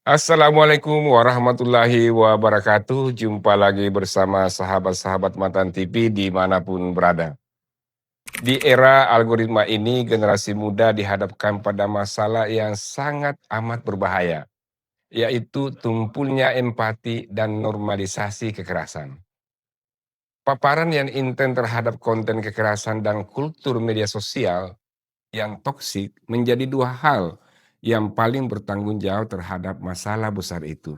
Assalamualaikum warahmatullahi wabarakatuh. Jumpa lagi bersama sahabat-sahabat Matan TV dimanapun berada. Di era algoritma ini, generasi muda dihadapkan pada masalah yang sangat amat berbahaya, yaitu tumpulnya empati dan normalisasi kekerasan. Paparan yang intens terhadap konten kekerasan dan kultur media sosial yang toksik menjadi dua hal yang paling bertanggung jawab terhadap masalah besar itu.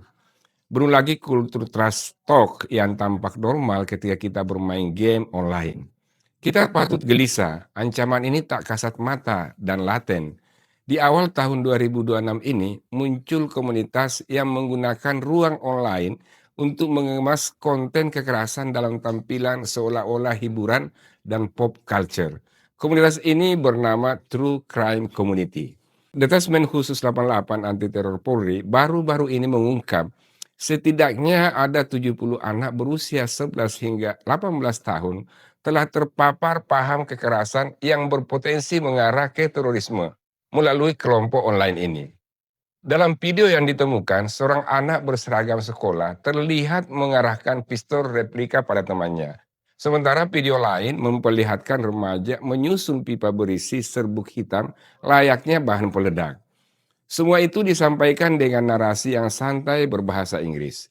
Belum lagi kultur trash talk yang tampak normal ketika kita bermain game online. Kita patut gelisah, ancaman ini tak kasat mata dan laten. Di awal tahun 2026 ini, muncul komunitas yang menggunakan ruang online untuk mengemas konten kekerasan dalam tampilan seolah-olah hiburan dan pop culture. Komunitas ini bernama True Crime Community. Detasmen Khusus 88 Anti Teror Polri baru-baru ini mengungkap setidaknya ada 70 anak berusia 11 hingga 18 tahun telah terpapar paham kekerasan yang berpotensi mengarah ke terorisme melalui kelompok online ini. Dalam video yang ditemukan, seorang anak berseragam sekolah terlihat mengarahkan pistol replika pada temannya. Sementara video lain memperlihatkan remaja menyusun pipa berisi serbuk hitam layaknya bahan peledak. Semua itu disampaikan dengan narasi yang santai berbahasa Inggris.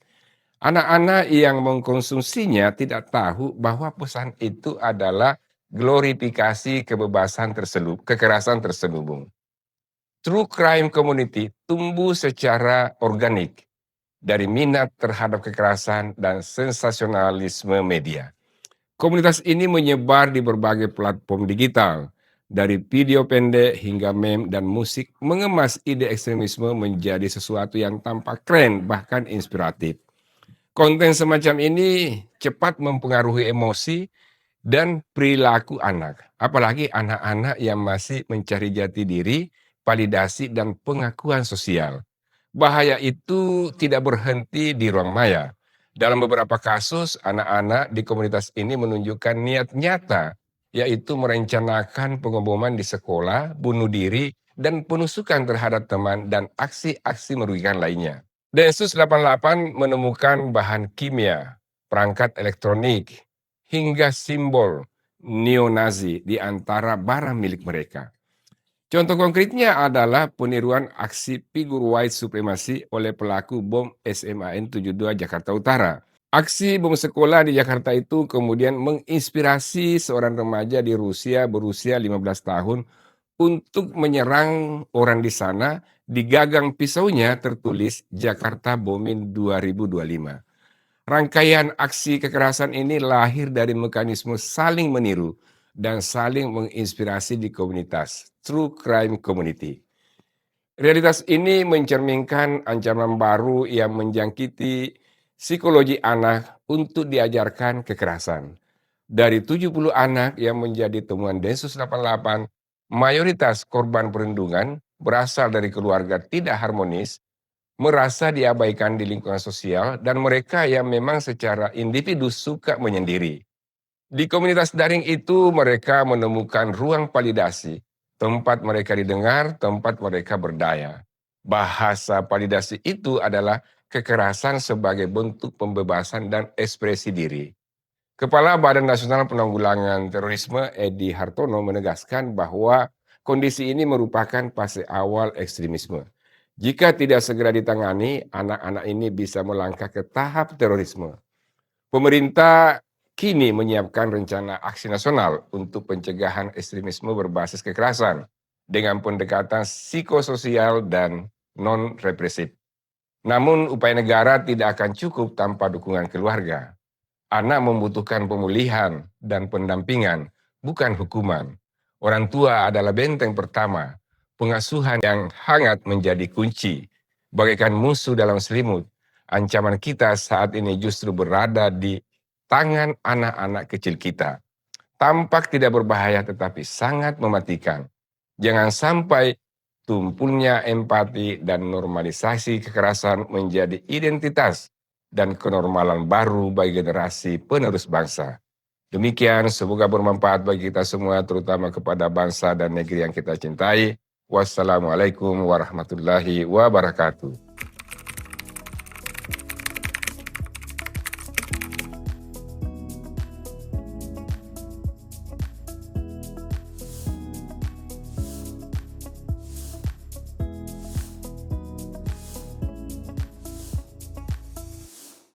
Anak-anak yang mengkonsumsinya tidak tahu bahwa pesan itu adalah glorifikasi kekerasan terselubung. True Crime Community tumbuh secara organik dari minat terhadap kekerasan dan sensasionalisme media. Komunitas ini menyebar di berbagai platform digital, dari video pendek hingga meme dan musik, mengemas ide ekstremisme menjadi sesuatu yang tampak keren bahkan inspiratif. Konten semacam ini cepat mempengaruhi emosi dan perilaku anak, apalagi anak-anak yang masih mencari jati diri, validasi, dan pengakuan sosial. Bahaya itu tidak berhenti di ruang maya. Dalam beberapa kasus, anak-anak di komunitas ini menunjukkan niat nyata, yaitu merencanakan pengeboman di sekolah, bunuh diri, dan penusukan terhadap teman dan aksi-aksi merugikan lainnya. Densus 88 menemukan bahan kimia, perangkat elektronik, hingga simbol neo-Nazi di antara barang milik mereka. Contoh konkretnya adalah peniruan aksi figur white supremasi oleh pelaku bom SMAN 72 Jakarta Utara. Aksi bom sekolah di Jakarta itu kemudian menginspirasi seorang remaja di Rusia berusia 15 tahun untuk menyerang orang di sana. Di gagang pisaunya tertulis Jakarta Bombing 2025. Rangkaian aksi kekerasan ini lahir dari mekanisme saling meniru dan saling menginspirasi di komunitas True Crime Community. Realitas ini mencerminkan ancaman baru yang menjangkiti psikologi anak untuk diajarkan kekerasan. Dari 70 anak yang menjadi temuan Densus 88, mayoritas korban perundungan berasal dari keluarga tidak harmonis, merasa diabaikan di lingkungan sosial, dan mereka yang memang secara individu suka menyendiri. Di komunitas daring itu mereka menemukan ruang validasi, tempat mereka didengar, tempat mereka berdaya. Bahasa validasi itu adalah kekerasan sebagai bentuk pembebasan dan ekspresi diri. Kepala Badan Nasional Penanggulangan Terorisme Edi Hartono menegaskan bahwa kondisi ini merupakan fase awal ekstremisme. Jika tidak segera ditangani, anak-anak ini bisa melangkah ke tahap terorisme. Pemerintah kini menyiapkan rencana aksi nasional untuk pencegahan ekstremisme berbasis kekerasan dengan pendekatan psikososial dan non-represif. Namun upaya negara tidak akan cukup tanpa dukungan keluarga. Anak membutuhkan pemulihan dan pendampingan, bukan hukuman. Orang tua adalah benteng pertama. Pengasuhan yang hangat menjadi kunci. Bagaikan musuh dalam selimut, ancaman kita saat ini justru berada di tangan anak-anak kecil kita. Tampak tidak berbahaya tetapi sangat mematikan. Jangan sampai tumpulnya empati dan normalisasi kekerasan menjadi identitas dan kenormalan baru bagi generasi penerus bangsa. Demikian, semoga bermanfaat bagi kita semua, terutama kepada bangsa dan negeri yang kita cintai. Wassalamualaikum warahmatullahi wabarakatuh.